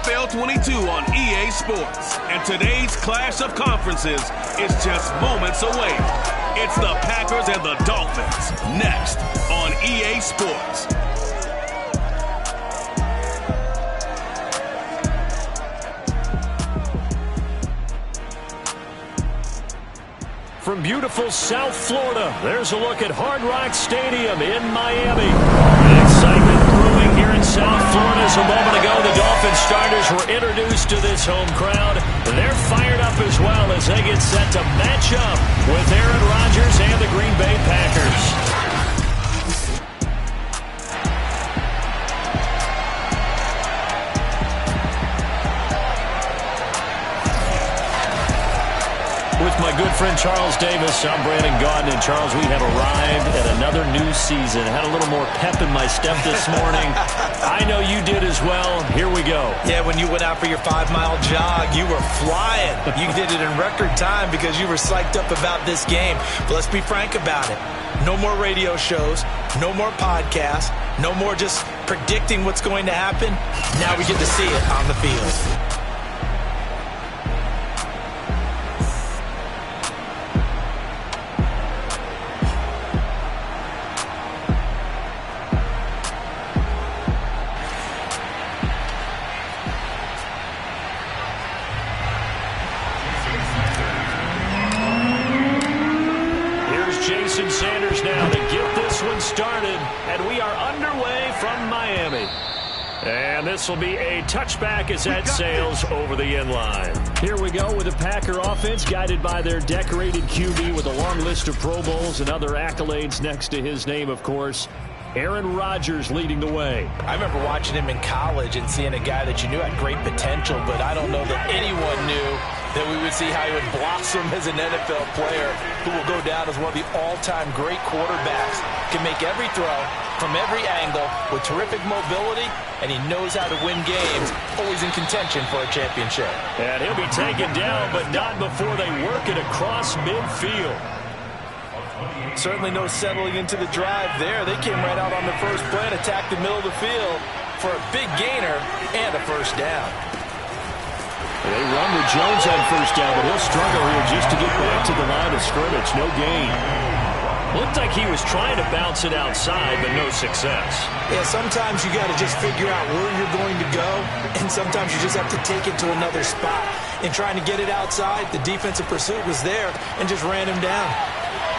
NFL 22 on EA Sports. And today's clash of conferences is just moments away. It's the Packers and the Dolphins, next on EA Sports. From beautiful South Florida, there's a look at Hard Rock Stadium in Miami. Excitement brewing here in South Florida. As a moment ago, the Dolphins starters were introduced to this home crowd. They're fired up as well as they get set to match up with Aaron Rodgers and the Green Bay Packers. With my good friend Charles Davis, I'm Brandon Gaudin. And Charles, we have arrived at another new season. Had a little more pep in my step this morning. I know you did as well. Here we go. Yeah, when you went out for your 5-mile jog, you were flying. You did it in record time because you were psyched up about this game. But let's be frank about it. No more radio shows, no more podcasts, no more just predicting what's going to happen. Now we get to see it on the field. Now to get this one started, and we are underway from Miami. And this will be a touchback as that sails over the end line. Here we go with the Packer offense guided by their decorated QB with a long list of Pro Bowls and other accolades next to his name, of course. Aaron Rodgers leading the way. I remember watching him in college and seeing a guy that you knew had great potential, but I don't know that anyone knew that we would see how he would blossom as an NFL player who will go down as one of the all-time great quarterbacks. Can make every throw from every angle with terrific mobility, and he knows how to win games, always in contention for a championship. And he'll be taken down, but not before they work it across midfield. Certainly no settling into the drive there. They came right out on the first play and attacked the middle of the field for a big gainer and a first down. They run with Jones on first down, but he'll struggle here just to get back to the line of scrimmage. No gain. Looked like he was trying to bounce it outside, but no success. Yeah, sometimes you got to just figure out where you're going to go, and sometimes you just have to take it to another spot. In trying to get it outside, the defensive pursuit was there and just ran him down.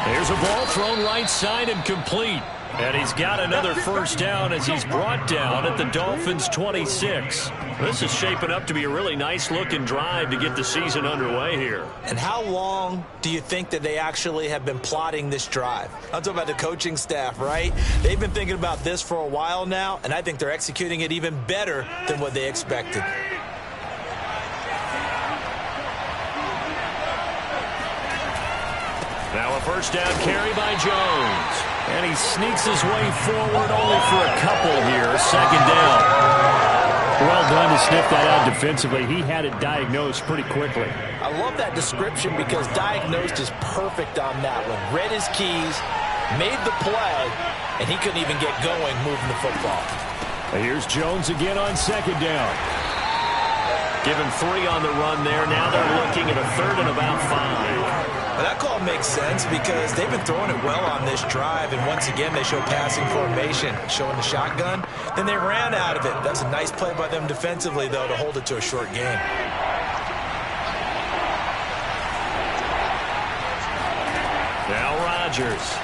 There's a ball thrown right side and complete. And he's got another first down as he's brought down at the Dolphins' 26. This is shaping up to be a really nice-looking drive to get the season underway here. And how long do you think that they actually have been plotting this drive? I'm talking about the coaching staff, right? They've been thinking about this for a while now, and I think they're executing it even better than what they expected. Now a first down carry by Jones. And he sneaks his way forward only for a couple here. Second down. Well done to sniff that out defensively. He had it diagnosed pretty quickly. I love that description because diagnosed is perfect on that one. Read his keys, made the play, and he couldn't even get going moving the football. Here's Jones again on second down. Give him 3 on the run there. Now they're looking at a third and about 5. Well, that call makes sense because they've been throwing it well on this drive, and once again they show passing formation, showing the shotgun. Then they ran out of it. That's a nice play by them defensively, though, to hold it to a short game. Now Rodgers.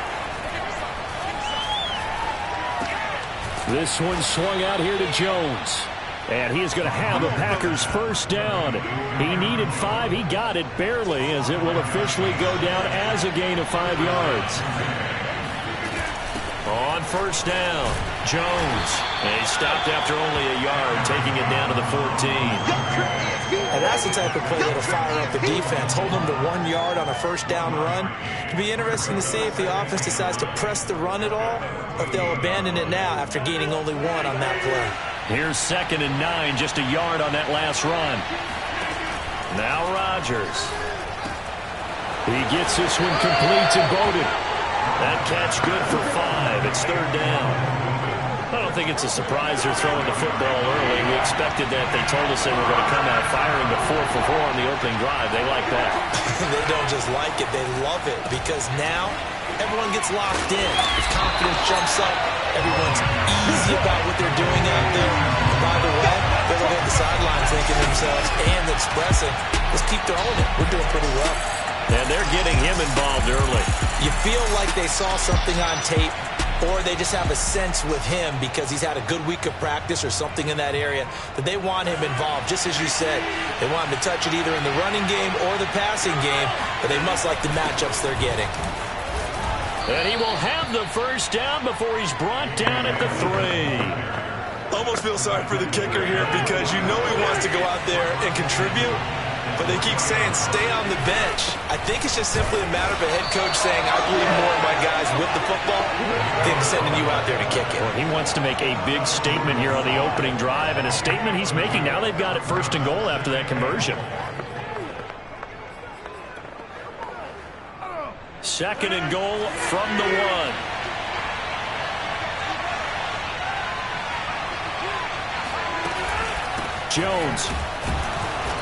This one swung out here to Jones. And he is going to have the Packers' first down. He needed 5. He got it barely as it will officially go down as a gain of 5 yards. On first down, Jones. And he stopped after only a yard, taking it down to the 14. And that's the type of play that'll fire up the defense. Hold them to 1 yard on a first down run. It'll be interesting to see if the offense decides to press the run at all, or if they'll abandon it now after gaining only 1 on that play. Here's 2nd and 9, just a yard on that last run. Now Rodgers. He gets this one complete to Bowden. That catch good for 5. It's 3rd down. A don't think it's a surprise they're throwing the football early. We expected that. They told us they were going to come out firing the 4 for 4 on the opening drive. They like that. They don't just like it, they love it, because now everyone gets locked in. If confidence jumps up, everyone's easy about what they're doing out there. And by the way, they're looking at the sidelines thinking to themselves and expressing, let's keep throwing it. We're doing pretty well. And they're getting him involved early. You feel like they saw something on tape, or they just have a sense with him because he's had a good week of practice or something in that area that they want him involved. Just as you said, they want him to touch it either in the running game or the passing game, but they must like the matchups they're getting. And he will have the first down before he's brought down at the 3. Almost feel sorry for the kicker here because you know he wants to go out there and contribute, but they keep saying stay on the bench. I think it's just simply a matter of a head coach saying, I believe more in my guys with the football than sending you out there to kick it. Well, he wants to make a big statement here on the opening drive, and a statement he's making. Now they've got it 1st and goal after that conversion. 2nd and goal from the 1. Jones.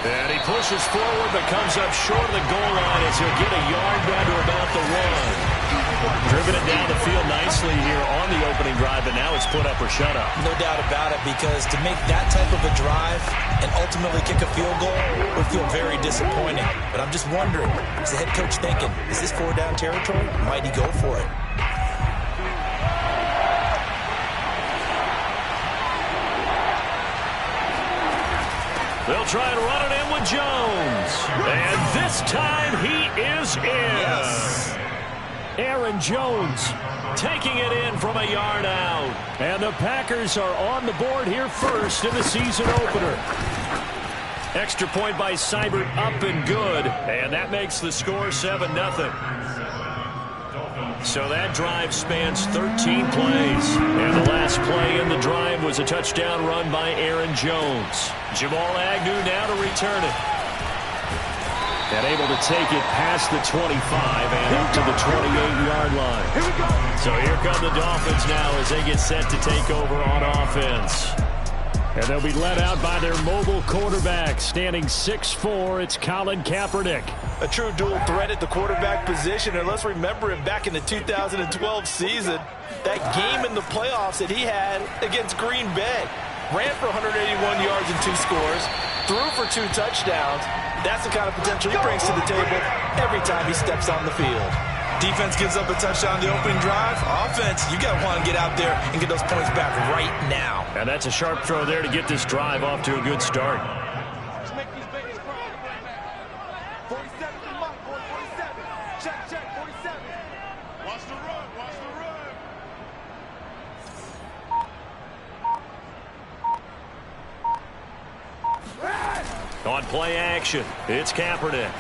And he pushes forward but comes up short of the goal line as he'll get a yard down to about the 1. Driven it down the field nicely here on the opening drive, but now it's put up or shut up. No doubt about it, because to make that type of a drive and ultimately kick a field goal would feel very disappointing. But I'm just wondering, is the head coach thinking, is this 4-down territory? Might he go for it? They'll try and run it in with Jones. And this time he is in. Yes. Aaron Jones taking it in from a yard out. And the Packers are on the board here first in the season opener. Extra point by Seibert, up and good. And that makes the score 7-0. So that drive spans 13 plays. And the last play in the drive was a touchdown run by Aaron Jones. Jamal Agnew now to return it. And able to take it past the 25 and up to the 28-yard line. So here come the Dolphins now as they get set to take over on offense. And they'll be led out by their mobile quarterback, standing 6'4". It's Colin Kaepernick. A true dual threat at the quarterback position. And let's remember him back in the 2012 season. That game in the playoffs that he had against Green Bay. Ran for 181 yards and 2 scores. Threw for 2 touchdowns. That's the kind of potential he brings to the table every time he steps on the field. Defense gives up a touchdown on the opening drive. Offense, you got to want to get out there and get those points back right now. And that's a sharp throw there to get this drive off to a good start. On play action, it's Kaepernick.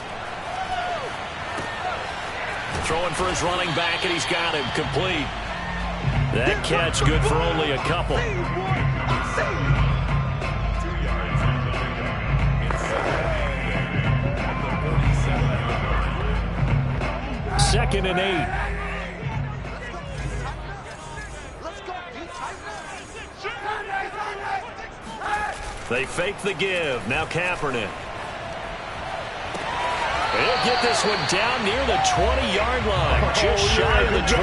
Throwing for his running back, and he's got him complete. That catch good for only a couple. 2nd and 8. They fake the give. Now Kaepernick. He'll get this one down near the 20-yard line. Just shy of the 20.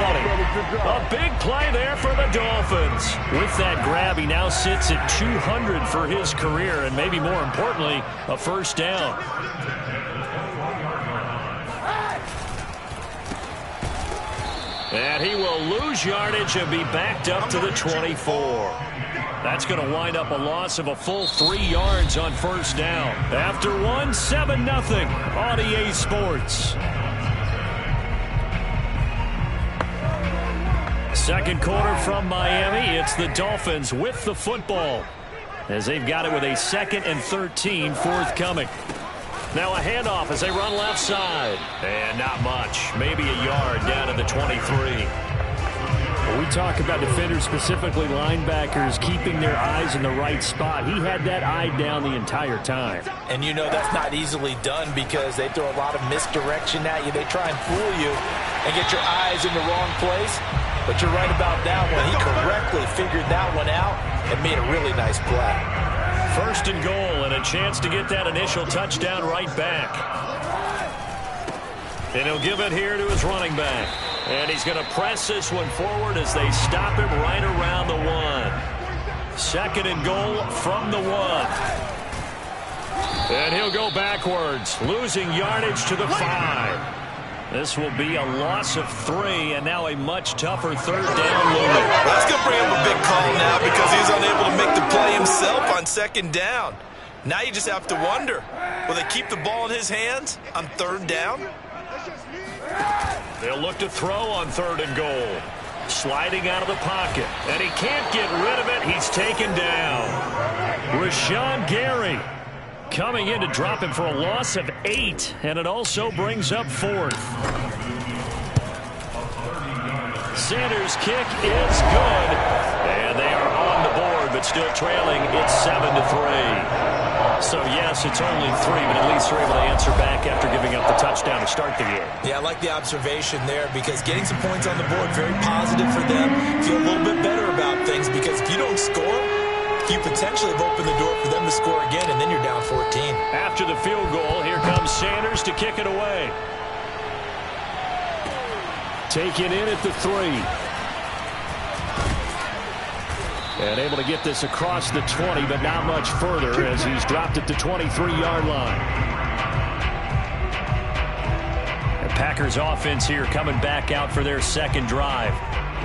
A big play there for the Dolphins. With that grab, he now sits at 200 for his career, and maybe more importantly, a first down. And he will lose yardage and be backed up to the 24. That's going to wind up a loss of a full 3 yards on first down. After one, 7-0 on EA Sports. Second quarter from Miami. It's the Dolphins with the football as they've got it with a 2nd and 13 forthcoming. Now a handoff as they run left side. And not much. Maybe a yard down to the 23. We talk about defenders, specifically linebackers, keeping their eyes in the right spot. He had that eye down the entire time. And you know that's not easily done because they throw a lot of misdirection at you. They try and fool you and get your eyes in the wrong place. But you're right about that one. He correctly figured that one out and made a really nice play. First and goal, and a chance to get that initial touchdown right back. And he'll give it here to his running back. And he's going to press this one forward as they stop him right around the 1. Second and goal from the 1. And he'll go backwards, losing yardage to the 5. This will be a loss of 3, and now a much tougher third down looming. That's going to bring up a big call now because he's unable to make the play himself on second down. Now you just have to wonder, will they keep the ball in his hands on third down? They'll look to throw on third and goal. Sliding out of the pocket, and he can't get rid of it. He's taken down. Rashawn Gary coming in to drop him for a loss of 8, and it also brings up 4th. Sanders' kick is good, and they are on the board, but still trailing. It's 7-3. So, yes, it's only 3, but at least they're able to answer back after giving up the touchdown to start the game. Yeah, I like the observation there because getting some points on the board, very positive for them. Feel a little bit better about things because if you don't score, you potentially have opened the door for them to score again, and then you're down 14. After the field goal, here comes Sanders to kick it away. Taken in at the 3. And able to get this across the 20, but not much further as he's dropped at the 23-yard line. The Packers offense here coming back out for their second drive.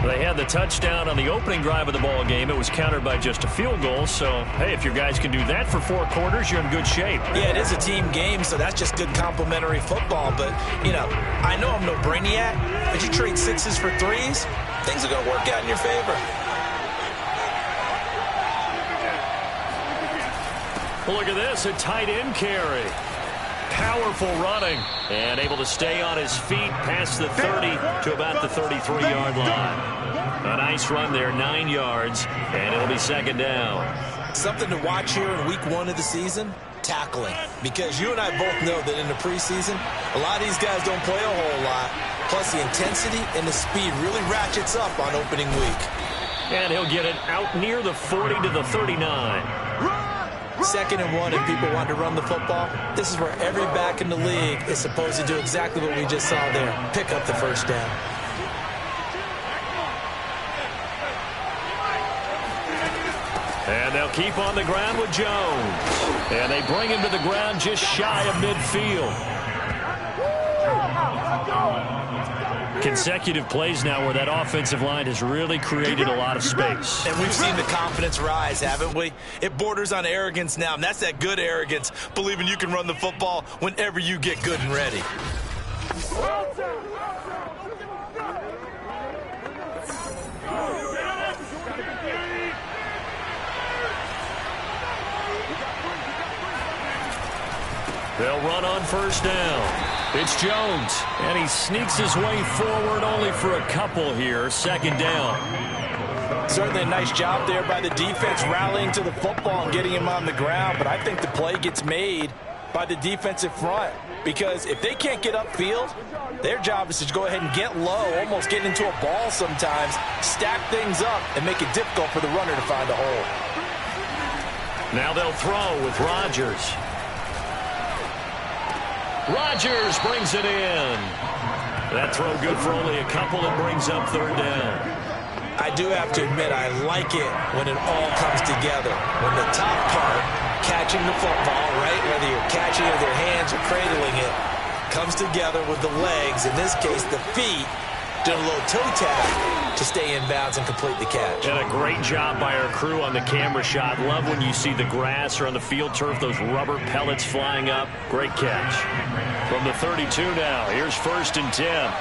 They had the touchdown on the opening drive of the ball game. It was countered by just a field goal. So, hey, if your guys can do that for 4 quarters, you're in good shape. Yeah, it is a team game, so that's just good complimentary football. But, you know, I know I'm no brainiac, but you trade 6s for 3s, things are going to work out in your favor. Look at this, a tight end carry. Powerful running and able to stay on his feet past the 30 to about the 33-yard line. A nice run there, 9 yards, and it'll be second down. Something to watch here in week 1 of the season, tackling. Because you and I both know that in the preseason, a lot of these guys don't play a whole lot. Plus the intensity and the speed really ratchets up on opening week. And he'll get it out near the 40 to the 39. 2nd and 1 and people want to run the football. This is where every back in the league is supposed to do exactly what we just saw there. Pick up the first down. And they'll keep on the ground with Jones. And they bring him to the ground just shy of midfield. Consecutive plays now where that offensive line has really created a lot of space. And we've seen the confidence rise, haven't we? It borders on arrogance now, and that's that good arrogance, believing you can run the football whenever you get good and ready. They'll run on first down. It's Jones, and he sneaks his way forward only for a couple here. Second down. Certainly a nice job there by the defense rallying to the football and getting him on the ground, but I think the play gets made by the defensive front because if they can't get upfield, their job is to go ahead and get low, almost get into a ball sometimes, stack things up, and make it difficult for the runner to find a hole. Now they'll throw with Rodgers. Rodgers brings it in. That throw good for only a couple and brings up third down. I do have to admit, I like it when it all comes together. When the top part, catching the football, right, whether you're catching it with your hands or cradling it, comes together with the legs, in this case the feet, doing a little toe tap to stay in bounds and complete the catch. And a great job by our crew on the camera shot. Love when you see the grass or on the field turf, those rubber pellets flying up. Great catch. From the 32 now, here's 1st and 10.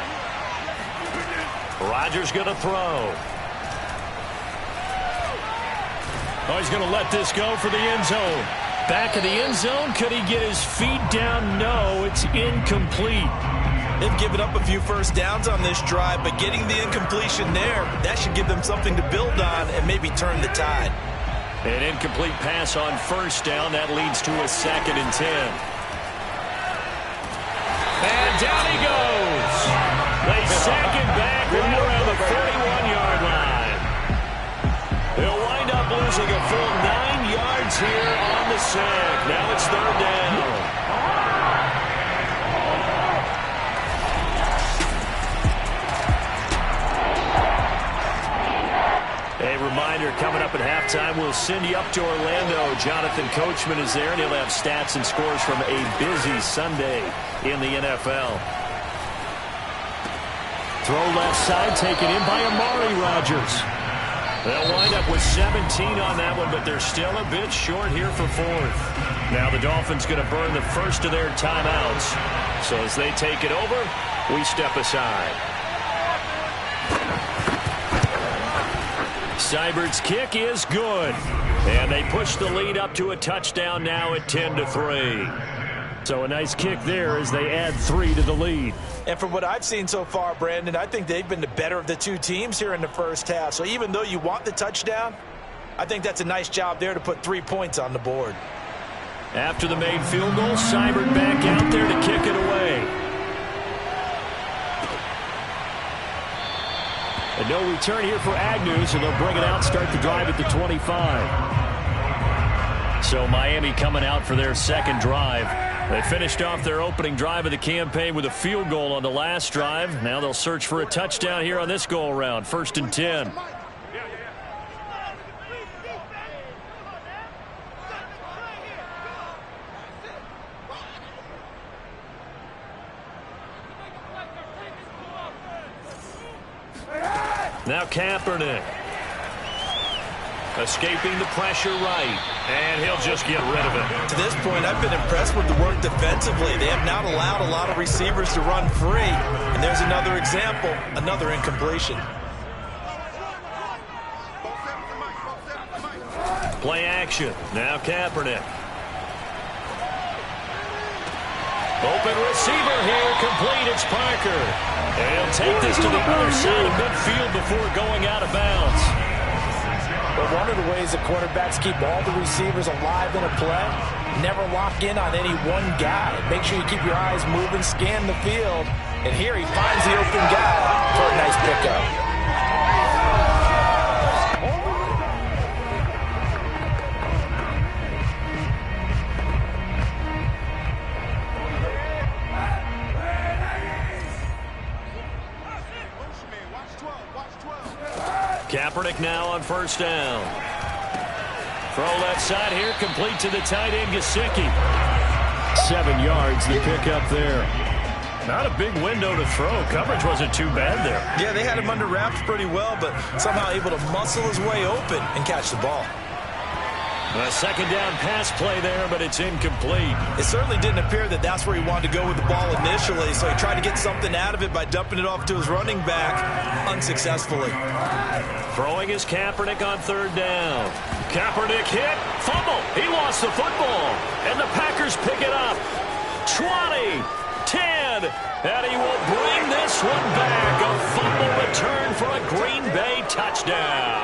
Rodgers going to throw. Oh, he's going to let this go for the end zone. Back of the end zone. Could he get his feet down? No, it's incomplete. They've given up a few first downs on this drive, but getting the incompletion there, that should give them something to build on and maybe turn the tide. An incomplete pass on first down. That leads to a 2nd and 10. And down he goes. They sack him back right around the 41-yard the sack. Now it's third down. A reminder, coming up at halftime, we'll send you up to Orlando. Jonathan Coachman is there, and he'll have stats and scores from a busy Sunday in the NFL. Throw left side, taken in by Amari Rodgers. They'll wind up with 17 on that one, but they're still a bit short here for fourth. Now the Dolphins going to burn the first of their timeouts. So as they take it over, we step aside. Seibert's kick is good. And they push the lead up to a touchdown now at 10-3. So a nice kick there as they add 3 to the lead. And from what I've seen so far, Brandon, I think they've been the better of the two teams here in the first half. So even though you want the touchdown, I think that's a nice job there to put 3 points on the board. After the made field goal, Seibert back out there to kick it away. And no return here for Agnew, so they'll bring it out, start the drive at the 25. So Miami coming out for their second drive. They finished off their opening drive of the campaign with a field goal on the last drive. Now they'll search for a touchdown here on this go-around. 1st and 10. Now Kaepernick. Escaping the pressure right. And he'll just get rid of it. To this point, I've been impressed with the work defensively. They have not allowed a lot of receivers to run free. And there's another example, another incompletion. Play action. Now Kaepernick. Open receiver here. Complete. It's Parker. And he'll take this to the other side of midfield before going out of bounds. But one of the ways the quarterbacks keep all the receivers alive in a play, never lock in on any one guy. Make sure you keep your eyes moving, scan the field. And here he finds the open guy for a nice pickup. Kaepernick now on first down. Throw left side here, complete to the tight end, Gesicki. 7 yards, the pickup there. Not a big window to throw. Coverage wasn't too bad there. Yeah, they had him under wraps pretty well, but somehow able to muscle his way open and catch the ball. A second down pass play there, but it's incomplete. It certainly didn't appear that that's where he wanted to go with the ball initially, so he tried to get something out of it by dumping it off to his running back unsuccessfully. Throwing is Kaepernick on third down. Kaepernick hit, fumble. He lost the football, and the Packers pick it up. 20, 10, and he will bring this one back. A fumble return for a Green Bay touchdown.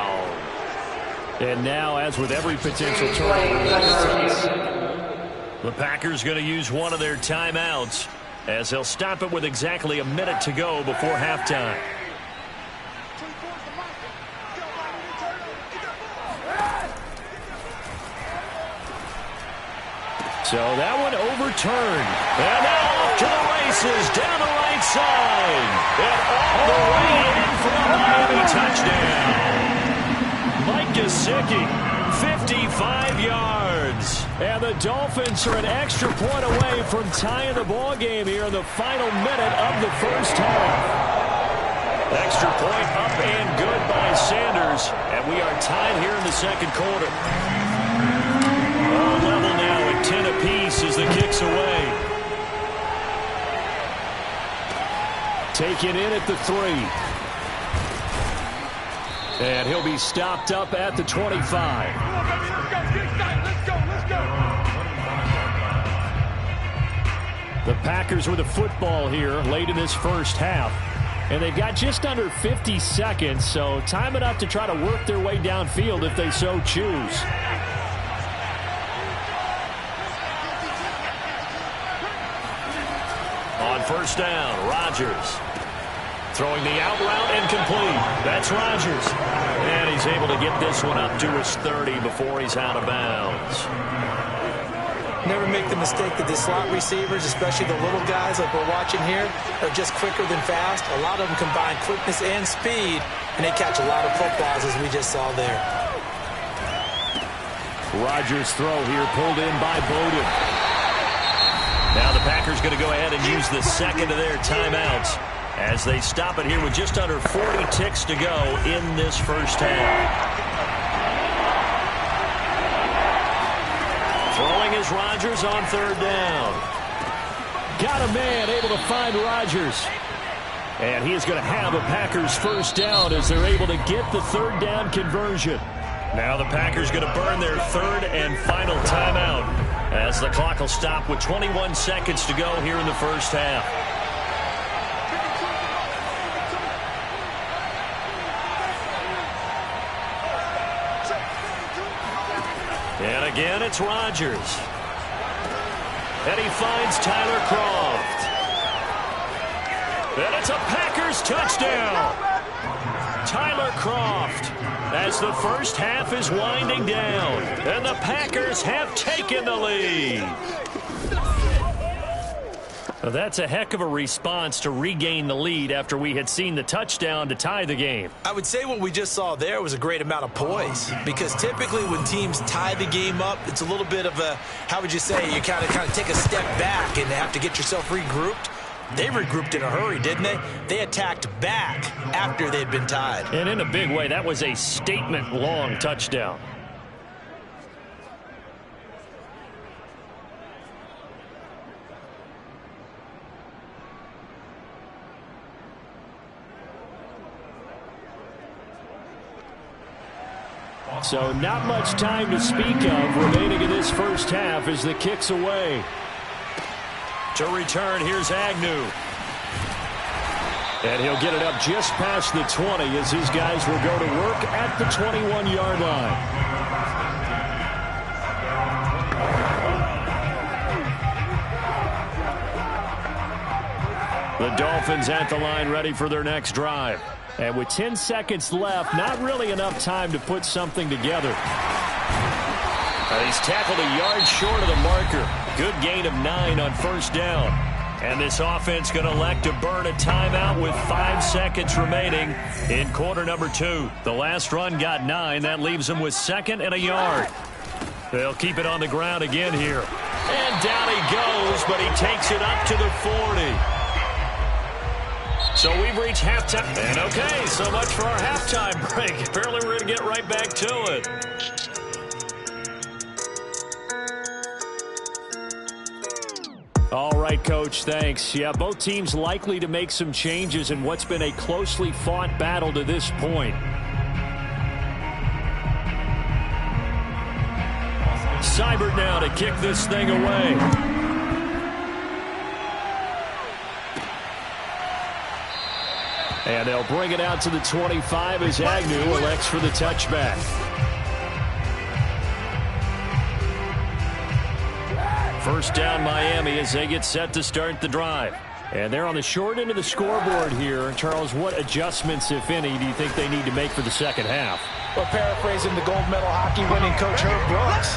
And now, as with every potential turnover, the Packers going to use one of their timeouts as they'll stop it with exactly a minute to go before halftime. So that one overturned. And now off to the races down the right side. And all the way in for a Miami touchdown. Mike Gesicki, 55 yards. And the Dolphins are an extra point away from tying the ball game here in the final minute of the first half. Extra point up and good by Sanders. And we are tied here in the second quarter. All level now at 10 apiece as the kick's away. Taken in at the 3. And he'll be stopped up at the 25. The Packers with a football here late in this first half. And they've got just under 50 seconds, so time enough to try to work their way downfield if they so choose. On first down, Rodgers. Throwing the out route and complete. That's Rodgers. And he's able to get this one up to his 30 before he's out of bounds. Never make the mistake that the slot receivers, especially the little guys like we're watching here, are just quicker than fast. A lot of them combine quickness and speed, and they catch a lot of footballs, as we just saw there. Rodgers' throw here pulled in by Bowden. Now the Packers going to go ahead and use the second of their timeouts as they stop it here with just under 40 ticks to go in this first half. Throwing is Rodgers on third down. Got a man able to find Rodgers. And he is going to have a Packers first down as they're able to get the third down conversion. Now the Packers going to burn their third and final timeout as the clock will stop with 21 seconds to go here in the first half. And again, it's Rodgers. And he finds Tyler Kroft. And it's a Packers touchdown. Tyler Kroft as the first half is winding down. And the Packers have taken the lead. Well, that's a heck of a response to regain the lead after we had seen the touchdown to tie the game. I would say what we just saw there was a great amount of poise, because typically when teams tie the game up, it's a little bit of a, how would you say, you kind of take a step back and have to get yourself regrouped. They regrouped in a hurry, didn't they? They attacked back after they'd been tied. And in a big way, that was a statement-long touchdown. So not much time to speak of remaining in this first half as the kick's away. To return, here's Agnew. And he'll get it up just past the 20 as his guys will go to work at the 21-yard line. The Dolphins at the line ready for their next drive. And with 10 seconds left, not really enough time to put something together. He's tackled a yard short of the marker. Good gain of 9 on first down. And this offense going to elect to burn a timeout with 5 seconds remaining in quarter number 2. The last run got 9. That leaves them with 2nd and a yard. They'll keep it on the ground again here. And down he goes, but he takes it up to the 40. So we've reached halftime. And okay, so much for our halftime break. Apparently we're going to get right back to it. All right, Coach, thanks. Yeah, both teams likely to make some changes in what's been a closely fought battle to this point. Seibert now to kick this thing away. And they'll bring it out to the 25 as Agnew elects for the touchback. First down Miami as they get set to start the drive. And they're on the short end of the scoreboard here. Charles, what adjustments, if any, do you think they need to make for the second half? Well, paraphrasing the gold medal hockey winning coach Herb Brooks,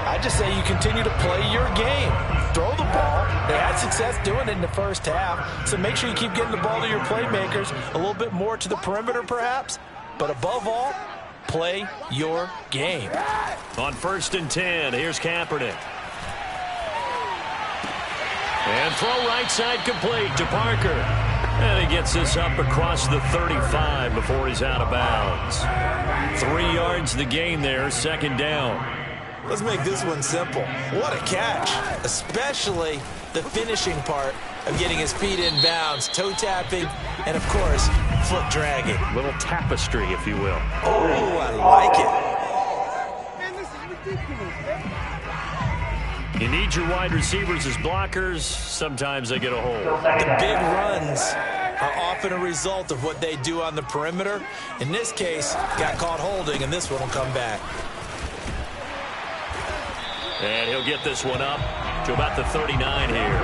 I just say you continue to play your game. Throw the ball. They had success doing it in the first half, so make sure you keep getting the ball to your playmakers, a little bit more to the perimeter perhaps, but above all, play your game. On 1st and 10, here's Kaepernick. And throw right side complete to Parker. And he gets this up across the 35 before he's out of bounds. 3 yards the gain there, 2nd down. Let's make this one simple. What a catch, especially the finishing part of getting his feet in bounds, toe tapping, and of course, foot dragging. Little tapestry, if you will. Oh, I like it. Man, this is ridiculous, man. You need your wide receivers as blockers. Sometimes they get a hold. The big runs are often a result of what they do on the perimeter. In this case, got caught holding, and this one will come back. And he'll get this one up to about the 39 here.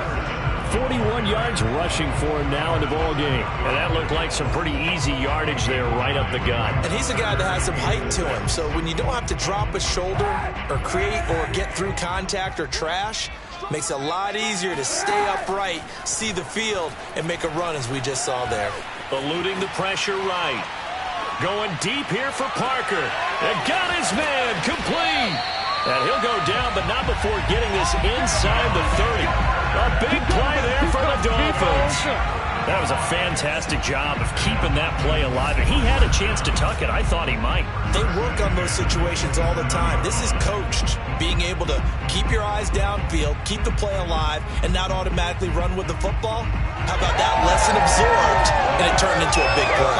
41 yards rushing for him now in the ball game. And that looked like some pretty easy yardage there right up the gut. And he's a guy that has some height to him. So when you don't have to drop a shoulder or create or get through contact or trash, makes it a lot easier to stay upright, see the field, and make a run as we just saw there. Eluding the pressure right. Going deep here for Parker. And got his man complete. And he'll go down, but not before getting this inside the 30. A big play there for the Dolphins. That was a fantastic job of keeping that play alive. And he had a chance to tuck it. I thought he might. They work on those situations all the time. This is coached, being able to keep your eyes downfield, keep the play alive, and not automatically run with the football. How about that lesson absorbed, and it turned into a big play.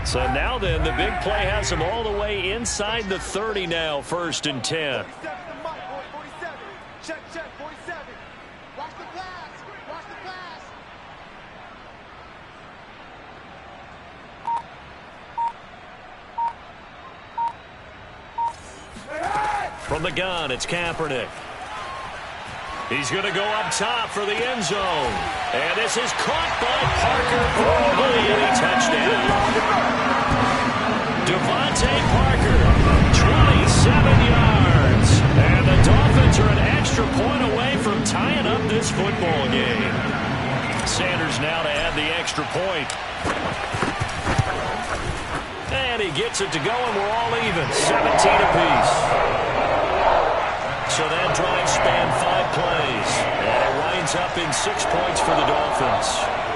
So now then, the big play has him all the way inside the 30 now, 1st and 10. 47 Check, 47. Watch the pass. Watch the pass. From the gun, it's Kaepernick. He's going to go up top for the end zone. And this is caught by Parker for a touchdown. Devontae Parker, 27 yards. And the Dolphins are an extra point away from tying up this football game. Sanders now to add the extra point. And he gets it to go, and we're all even, 17 apiece. So that drive spanned 5 plays, and it winds up in 6 points for the Dolphins.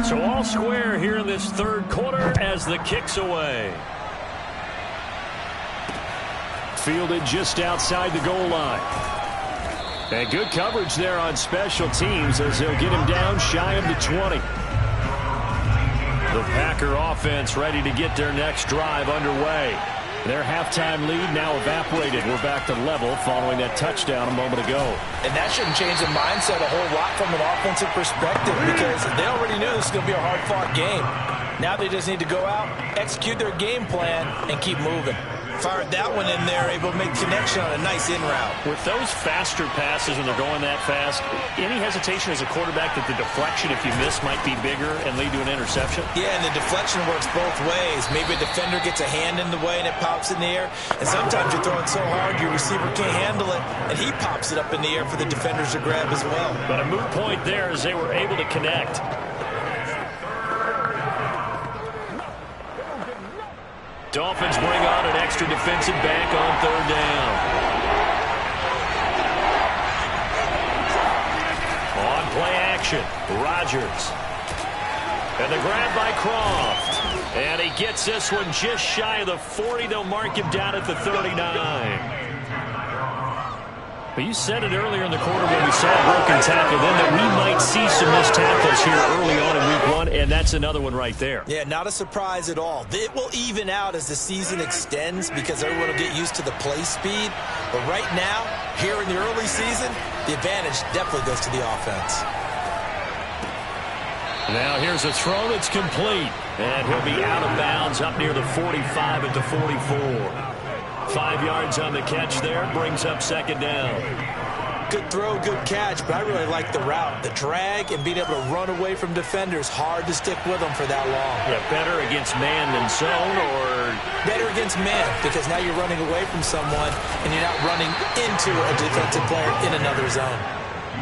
So all square here in this 3rd quarter as the kick's away. Fielded just outside the goal line. And good coverage there on special teams as they'll get him down shy of the 20. The Packer offense ready to get their next drive underway. Their halftime lead now evaporated. We're back to level following that touchdown a moment ago. And that shouldn't change the mindset a whole lot from an offensive perspective because they already knew this was going to be a hard-fought game. Now they just need to go out, execute their game plan, and keep moving. Fired that one in there, able to make connection on a nice in route. With those faster passes when they're going that fast, any hesitation as a quarterback that the deflection, if you miss, might be bigger and lead to an interception? Yeah, and the deflection works both ways. Maybe a defender gets a hand in the way and it pops in the air. And sometimes you're throwing so hard your receiver can't handle it, and he pops it up in the air for the defenders to grab as well. But a moot point there as they were able to connect. Dolphins bring on an extra defensive back on 3rd down. On play action, Rodgers. And the grab by Croft. And he gets this one just shy of the 40. They'll mark him down at the 39. But you said it earlier in the quarter when we saw a broken tackle then that we might see some missed tackles here early on in week 1, and that's another one right there. Yeah, not a surprise at all. It will even out as the season extends because everyone will get used to the play speed. But right now, here in the early season, the advantage definitely goes to the offense. Now here's a throw that's complete, and he'll be out of bounds up near the 45 at the 44. 5 yards on the catch there, brings up 2nd down. Good throw, good catch, but I really like the route. The drag and being able to run away from defenders, hard to stick with them for that long. Yeah, better against man than zone, or? Better against man, because now you're running away from someone and you're not running into a defensive player in another zone.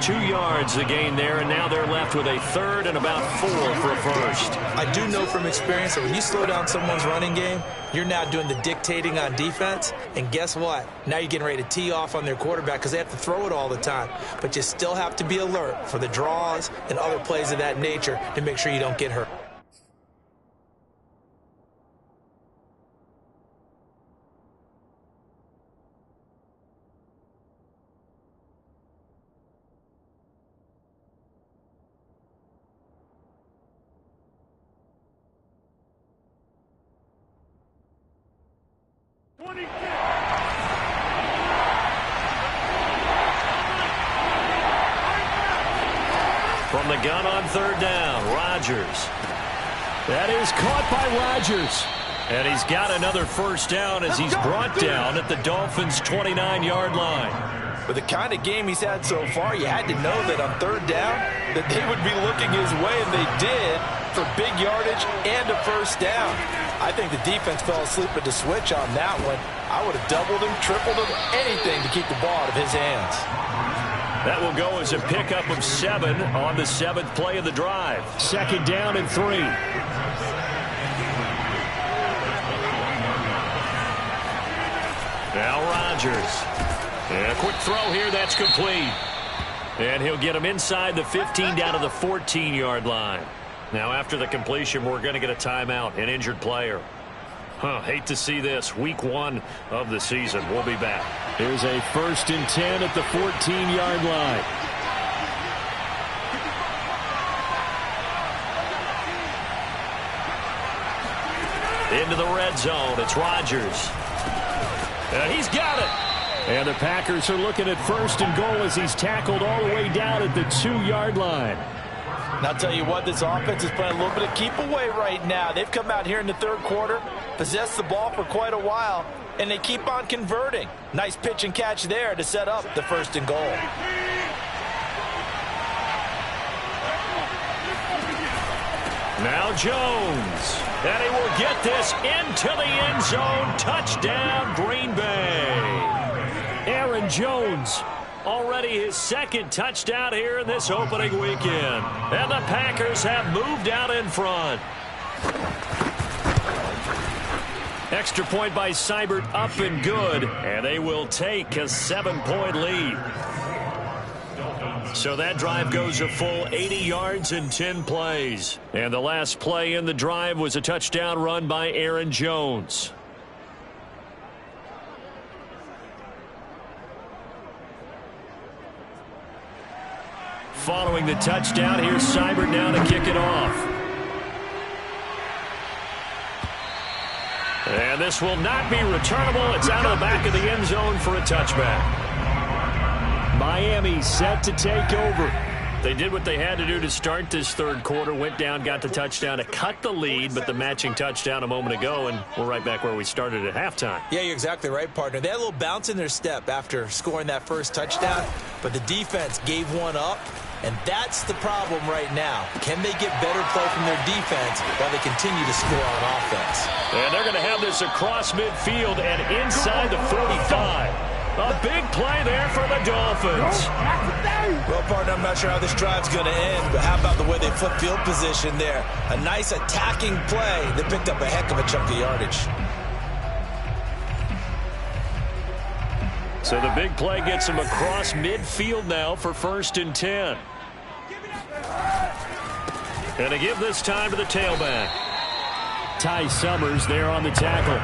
2 yards the gain there, and now they're left with a third and about 4 for a first. I do know from experience that when you slow down someone's running game, you're now doing the dictating on defense, and guess what? Now you're getting ready to tee off on their quarterback because they have to throw it all the time. But you still have to be alert for the draws and other plays of that nature to make sure you don't get hurt. From the gun on third down, Rodgers. That is caught by Rodgers. And he's got another first down as he's brought down at the Dolphins' 29-yard line. With the kind of game he's had so far, you had to know that on third down that they would be looking his way, and they did, for big yardage and a first down. I think the defense fell asleep at the switch on that one. I would have doubled him, tripled him, anything to keep the ball out of his hands. That will go as a pickup of 7 on the 7th play of the drive. Second down and 3. Now Rodgers. And a quick throw here, that's complete. And he'll get him inside the 15 down to the 14-yard line. Now after the completion, we're going to get a timeout, an injured player. Hate to see this. Week 1 of the season. We'll be back. Here's a 1st and 10 at the 14-yard line. Into the red zone. It's Rodgers. And he's got it. And the Packers are looking at 1st and goal as he's tackled all the way down at the 2-yard line. And I'll tell you what, this offense is playing a little bit of keep away right now. They've come out here in the third quarter, possessed the ball for quite a while, and they keep on converting. Nice pitch and catch there to set up the 1st and goal. Now Jones. And he will get this into the end zone. Touchdown, Green Bay. Aaron Jones. Already his 2nd touchdown here in this opening weekend. And the Packers have moved out in front. Extra point by Seibert up and good. And they will take a 7-point lead. So that drive goes a full 80 yards in 10 plays. And the last play in the drive was a touchdown run by Aaron Jones. Following the touchdown, here's Seibert now to kick it off. And this will not be returnable. It's out of the back of the end zone for a touchback. Miami set to take over. They did what they had to do to start this third quarter. Went down, got the touchdown to cut the lead, but the matching touchdown a moment ago, and we're right back where we started at halftime. Yeah, you're exactly right, partner. They had a little bounce in their step after scoring that first touchdown, but the defense gave one up, and that's the problem right now. Can they get better play from their defense while they continue to score on offense? And they're going to have this across midfield and inside the 45. A big play there for the Dolphins. Well, partner, I'm not sure how this drive's going to end, but how about the way they flip field position there? A nice attacking play that picked up a heck of a chunk of yardage. So the big play gets him across midfield now for 1st and 10. And to give this time to the tailback. Ty Summers there on the tackle.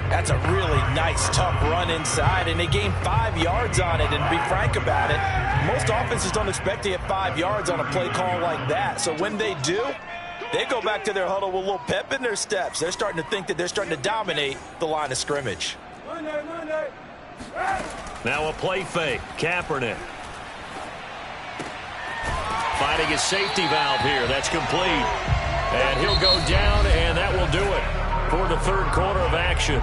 That's a really nice, tough run inside, and they gained 5 yards on it. And to be frank about it, most offenses don't expect to get 5 yards on a play call like that. So when they do, they go back to their huddle with a little pep in their steps. They're starting to think that they're starting to dominate the line of scrimmage. Now a play fake. Kaepernick. Finding a safety valve here. That's complete. And he'll go down, and that will do it for the third quarter of action.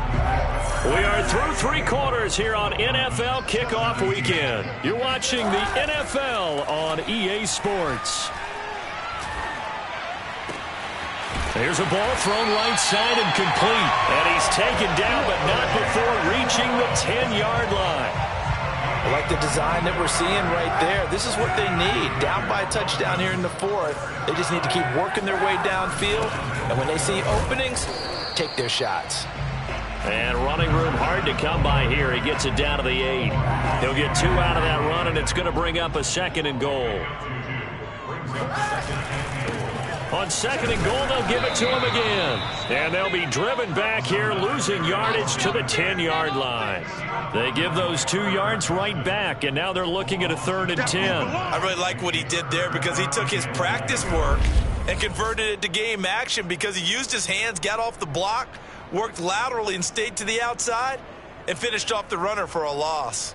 We are through 3 quarters here on NFL Kickoff Weekend. You're watching the NFL on EA Sports. There's a ball thrown right side and complete. And he's taken down, but not before reaching the 10-yard line. I like the design that we're seeing right there. This is what they need. Down by a touchdown here in the fourth. They just need to keep working their way downfield. And when they see openings, take their shots. And running room hard to come by here. He gets it down to the 8. He'll get 2 out of that run, and it's going to bring up a 2nd and goal. On 2nd and goal, they'll give it to him again. And they'll be driven back here, losing yardage to the 10-yard line. They give those 2 yards right back, and now they're looking at a 3rd and 10. I really like what he did there because he took his practice work and converted it to game action because he used his hands, got off the block, worked laterally and stayed to the outside, and finished off the runner for a loss.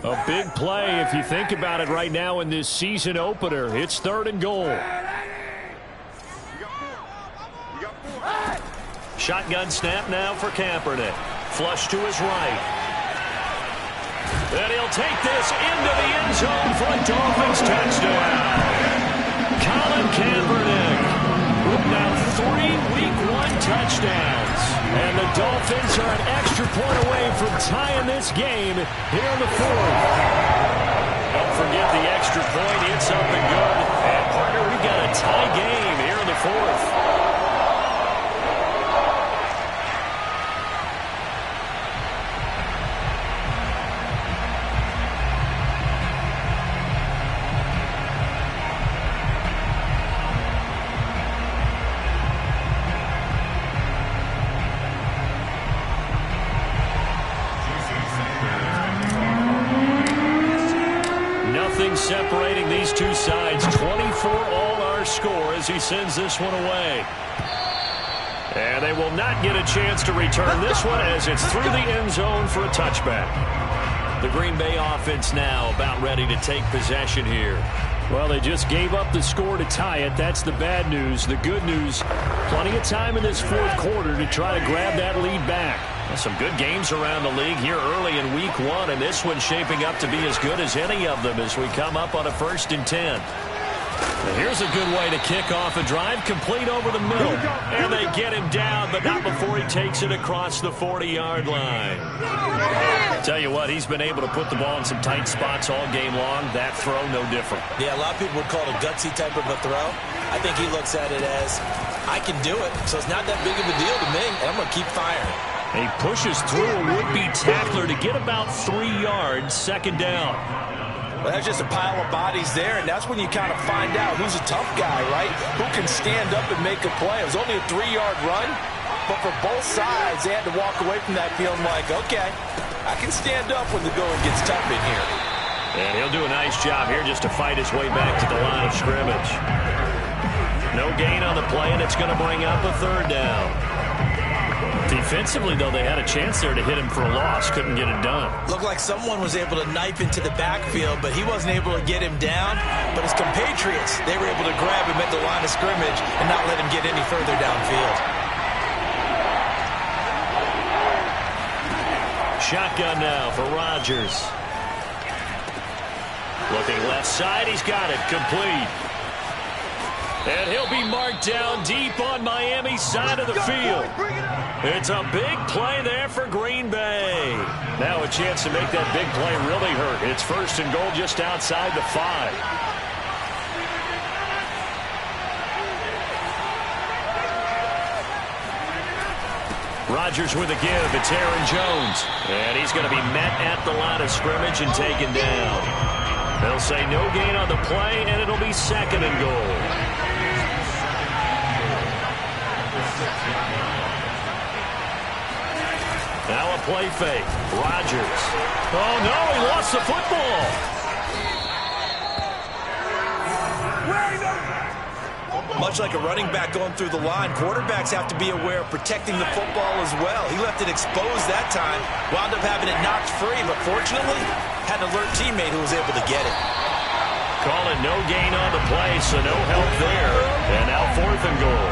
A big play if you think about it right now in this season opener. It's 3rd and goal. Shotgun snap now for Kaepernick. Flush to his right. And he'll take this into the end zone for a Dolphins touchdown. Colin Kaepernick with now 3 Week 1 touchdowns. And the Dolphins are an extra point away from tying this game here in the 4th. Don't forget the extra point. It's up and good. And, partner, we've got a tie game here in the 4th. Separating these two sides. 24 all our score as he sends this one away. And they will not get a chance to return this one as it's through the end zone for a touchback. The Green Bay offense now about ready to take possession here. Well, they just gave up the score to tie it. That's the bad news. The good news, plenty of time in this 4th quarter to try to grab that lead back. Some good games around the league here early in Week 1, and this one's shaping up to be as good as any of them as we come up on a 1st and 10. And here's a good way to kick off a drive, complete over the middle. And they get him down, but not before he takes it across the 40-yard line. Tell you what, he's been able to put the ball in some tight spots all game long. That throw, no different. Yeah, a lot of people would call it a gutsy type of a throw. I think he looks at it as, I can do it, so it's not that big of a deal to me, and I'm going to keep firing. He pushes through a would-be tackler to get about 3 yards, 2nd down. Well, that's just a pile of bodies there, and that's when you kind of find out who's a tough guy, right? Who can stand up and make a play. It was only a 3-yard run, but for both sides, they had to walk away from that feeling like, okay, I can stand up when the going gets tough in here. And he'll do a nice job here just to fight his way back to the line of scrimmage. No gain on the play, and it's going to bring up a 3rd down. Defensively, though, they had a chance there to hit him for a loss. Couldn't get it done. Looked like someone was able to knife into the backfield, but he wasn't able to get him down. But his compatriots, they were able to grab him at the line of scrimmage and not let him get any further downfield. Shotgun now for Rodgers. Looking left side, he's got it. Complete. And he'll be marked down deep on Miami's side of the field. It's a big play there for Green Bay. Now a chance to make that big play really hurt. It's 1st and goal just outside the 5. Rodgers with a give. It's Aaron Jones. And he's going to be met at the line of scrimmage and taken down. They'll say no gain on the play, and it'll be 2nd and goal. Now a play fake. Rodgers. Oh, no, he lost the football. Much like a running back going through the line, quarterbacks have to be aware of protecting the football as well. He left it exposed that time, wound up having it knocked free, but fortunately, had an alert teammate who was able to get it. Calling no gain on the play, so no help there. And now 4th and goal.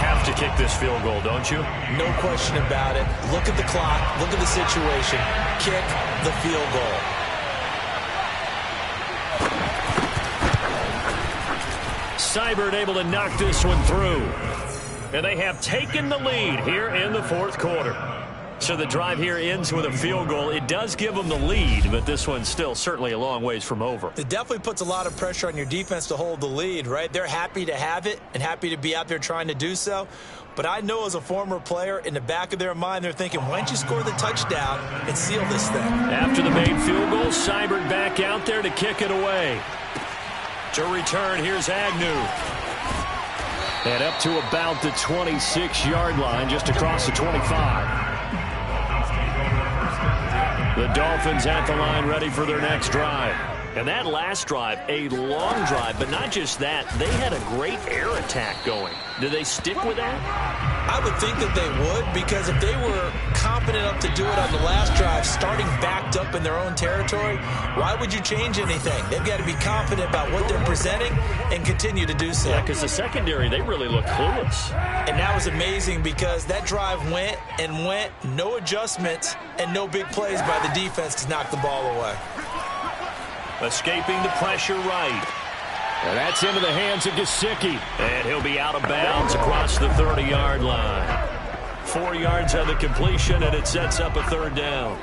Have to kick this field goal, don't you? No question about it. Look at the clock. Look at the situation. Kick the field goal. Seibert able to knock this one through. And they have taken the lead here in the fourth quarter. So the drive here ends with a field goal. It does give them the lead, but this one's still certainly a long ways from over. It definitely puts a lot of pressure on your defense to hold the lead, right? They're happy to have it and happy to be out there trying to do so. But I know as a former player, in the back of their mind, they're thinking, why don't you score the touchdown and seal this thing? After the made field goal, Seibert back out there to kick it away. To return, here's Agnew. And up to about the 26-yard line, just across the 25. The Dolphins at the line, ready for their next drive. And that last drive, a long drive, but not just that. They had a great air attack going. Do they stick with that? I would think that they would, because if they were confident enough to do it on the last drive, starting backed up in their own territory, why would you change anything? They've got to be confident about what they're presenting and continue to do so. Yeah, because the secondary, they really look clueless. And that was amazing because that drive went and went, no adjustments, and no big plays by the defense to knock the ball away. Escaping the pressure right. And that's into the hands of Gesicki. And he'll be out of bounds across the 30-yard line. 4 yards on the completion, and it sets up a third down.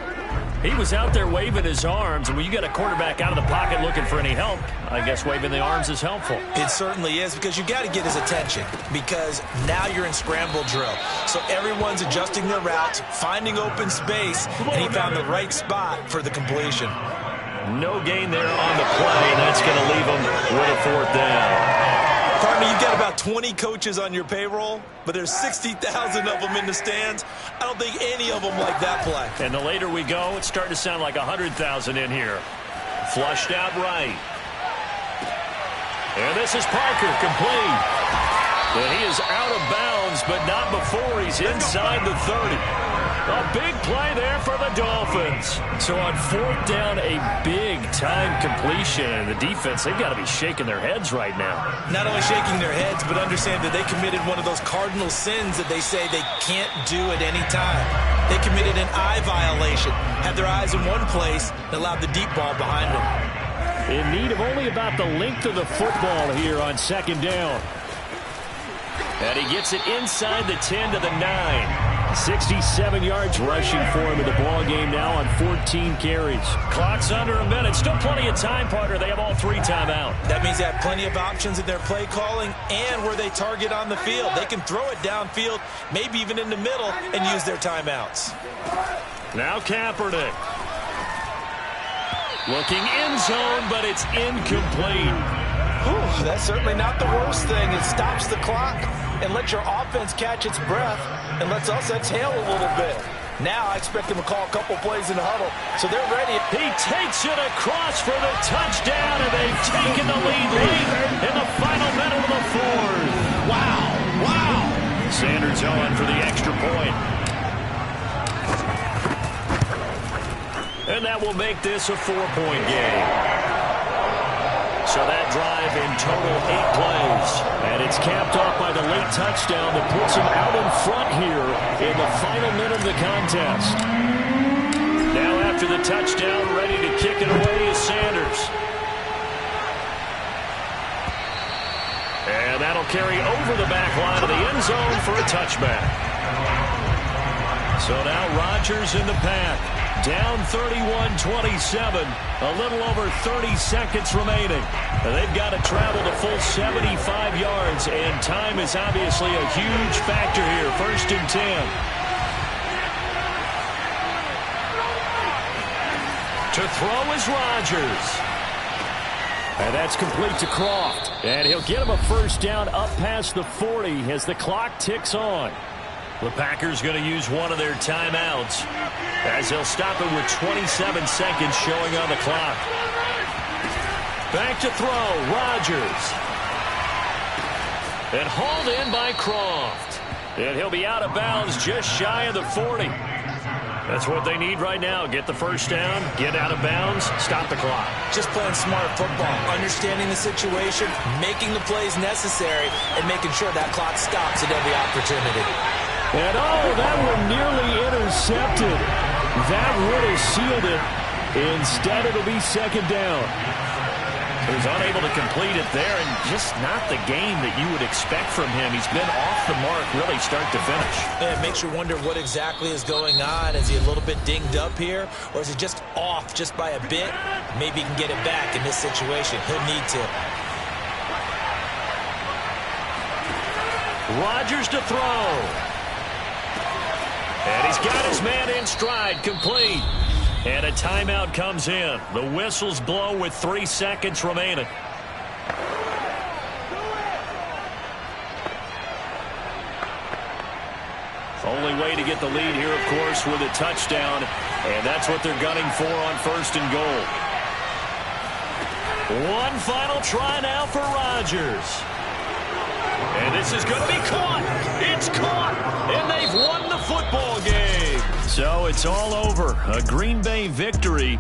He was out there waving his arms, and when you got a quarterback out of the pocket looking for any help, I guess waving the arms is helpful. It certainly is, because you got to get his attention, because now you're in scramble drill. So everyone's adjusting their routes, finding open space, and he found the right spot for the completion. No gain there on the play, and that's going to leave him with a fourth down. Partner, you've got about 20 coaches on your payroll, but there's 60,000 of them in the stands. I don't think any of them like that play. And the later we go, it's starting to sound like 100,000 in here. Flushed out right. And this is Parker, complete. And he is out of bounds, but not before he's inside the 30. A big play there for the Dolphins. So on fourth down, a big-time completion. And the defense, they've got to be shaking their heads right now. Not only shaking their heads, but understand that they committed one of those cardinal sins that they say they can't do at any time. They committed an eye violation, had their eyes in one place, and allowed the deep ball behind them. In need of only about the length of the football here on second down. And he gets it inside the 10 to the 9. 67 yards rushing for him in the ball game now on 14 carries. Clock's under a minute. Still plenty of time, partner. They have all 3 timeout. That means they have plenty of options in their play calling and where they target on the field. They can throw it downfield, maybe even in the middle, and use their timeouts. Now Kaepernick. Looking end zone, but it's incomplete. Whew, that's certainly not the worst thing. It stops the clock and lets your offense catch its breath and lets us exhale a little bit. Now I expect them to call a couple plays in the huddle, so they're ready. He takes it across for the touchdown, and they've taken the lead late in the final minute of the fourth. Wow, wow. Sanders on for the extra point. And that will make this a 4-point game. So that drive in total 8 plays. And it's capped off by the late touchdown that puts him out in front here in the final minute of the contest. Now after the touchdown, ready to kick it away is Sanders. And that'll carry over the back line of the end zone for a touchback. So now Rodgers in the pack. Down 31-27, a little over 30 seconds remaining. And they've got to travel the full 75 yards, and time is obviously a huge factor here. 1st and 10. To throw is Rodgers. And that's complete to Croft. And he'll get him a first down up past the 40 as the clock ticks on. The Packers going to use one of their timeouts as they'll stop it with 27 seconds showing on the clock. Back to throw, Rodgers. And hauled in by Croft. And he'll be out of bounds just shy of the 40. That's what they need right now. Get the first down, get out of bounds, stop the clock. Just playing smart football, understanding the situation, making the plays necessary, and making sure that clock stops at every opportunity. And oh, that one nearly intercepted. That would have sealed it. Instead, it'll be second down. He was unable to complete it there, and just not the game that you would expect from him. He's been off the mark really start to finish. Yeah, it makes you wonder what exactly is going on. Is he a little bit dinged up here, or is he just off just by a bit? Maybe he can get it back in this situation. He'll need to. Rodgers to throw. And he's got his man in stride, complete. And a timeout comes in. The whistles blow with 3 seconds remaining. Only way to get the lead here, of course, with a touchdown. And that's what they're gunning for on 1st and goal. One final try now for Rodgers. And this is going to be caught. It's caught. And they've won the football game. So it's all over. A Green Bay victory.